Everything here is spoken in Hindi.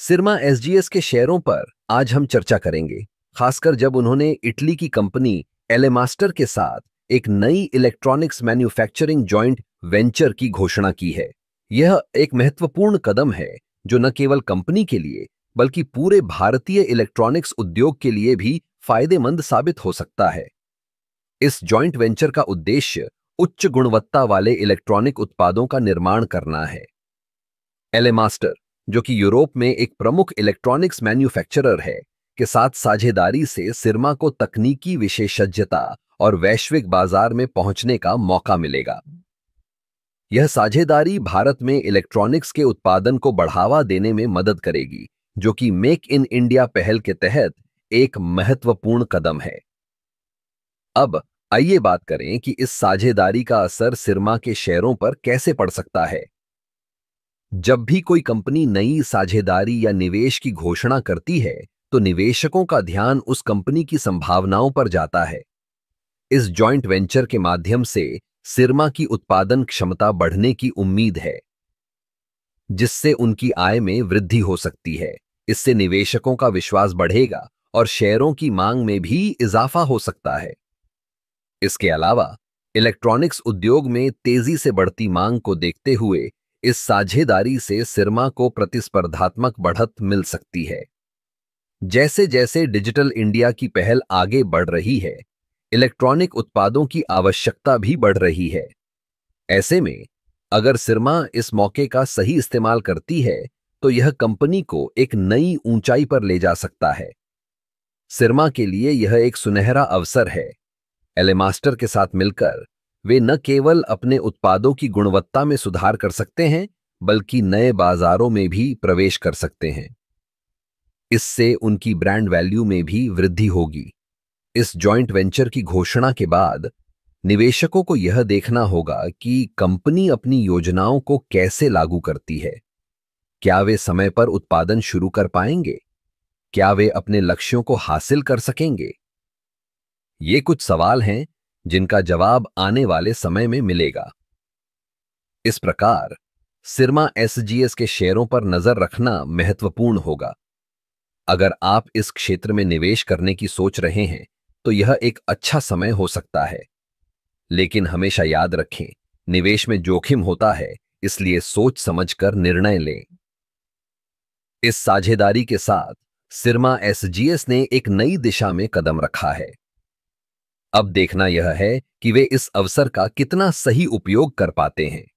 सिरमा एसजीएस के शेयरों पर आज हम चर्चा करेंगे, खासकर जब उन्होंने इटली की कंपनी एलेमास्टर के साथ एक नई इलेक्ट्रॉनिक्स मैन्युफैक्चरिंग जॉइंट वेंचर की घोषणा की है। यह एक महत्वपूर्ण कदम है जो न केवल कंपनी के लिए बल्कि पूरे भारतीय इलेक्ट्रॉनिक्स उद्योग के लिए भी फायदेमंद साबित हो सकता है। इस जॉइंट वेंचर का उद्देश्य उच्च गुणवत्ता वाले इलेक्ट्रॉनिक उत्पादों का निर्माण करना है। एलेमास्टर, जो कि यूरोप में एक प्रमुख इलेक्ट्रॉनिक्स मैन्युफैक्चरर है, के साथ साझेदारी से सिरमा को तकनीकी विशेषज्ञता और वैश्विक बाजार में पहुंचने का मौका मिलेगा। यह साझेदारी भारत में इलेक्ट्रॉनिक्स के उत्पादन को बढ़ावा देने में मदद करेगी, जो कि मेक इन इंडिया पहल के तहत एक महत्वपूर्ण कदम है। अब आइए बात करें कि इस साझेदारी का असर सिरमा के शेयरों पर कैसे पड़ सकता है। जब भी कोई कंपनी नई साझेदारी या निवेश की घोषणा करती है, तो निवेशकों का ध्यान उस कंपनी की संभावनाओं पर जाता है। इस जॉइंट वेंचर के माध्यम से सिरमा की उत्पादन क्षमता बढ़ने की उम्मीद है, जिससे उनकी आय में वृद्धि हो सकती है। इससे निवेशकों का विश्वास बढ़ेगा और शेयरों की मांग में भी इजाफा हो सकता है। इसके अलावा इलेक्ट्रॉनिक्स उद्योग में तेजी से बढ़ती मांग को देखते हुए इस साझेदारी से सिरमा को प्रतिस्पर्धात्मक बढ़त मिल सकती है। जैसे जैसे डिजिटल इंडिया की पहल आगे बढ़ रही है, इलेक्ट्रॉनिक उत्पादों की आवश्यकता भी बढ़ रही है। ऐसे में अगर सिरमा इस मौके का सही इस्तेमाल करती है, तो यह कंपनी को एक नई ऊंचाई पर ले जा सकता है। सिरमा के लिए यह एक सुनहरा अवसर है। एलेमास्टर के साथ मिलकर वे न केवल अपने उत्पादों की गुणवत्ता में सुधार कर सकते हैं, बल्कि नए बाजारों में भी प्रवेश कर सकते हैं। इससे उनकी ब्रांड वैल्यू में भी वृद्धि होगी। इस जॉइंट वेंचर की घोषणा के बाद निवेशकों को यह देखना होगा कि कंपनी अपनी योजनाओं को कैसे लागू करती है। क्या वे समय पर उत्पादन शुरू कर पाएंगे? क्या वे अपने लक्ष्यों को हासिल कर सकेंगे? ये कुछ सवाल हैं जिनका जवाब आने वाले समय में मिलेगा। इस प्रकार सिरमा एसजीएस के शेयरों पर नजर रखना महत्वपूर्ण होगा। अगर आप इस क्षेत्र में निवेश करने की सोच रहे हैं, तो यह एक अच्छा समय हो सकता है। लेकिन हमेशा याद रखें, निवेश में जोखिम होता है, इसलिए सोच समझकर निर्णय लें। इस साझेदारी के साथ सिरमा एसजीएस ने एक नई दिशा में कदम रखा है। अब देखना यह है कि वे इस अवसर का कितना सही उपयोग कर पाते हैं।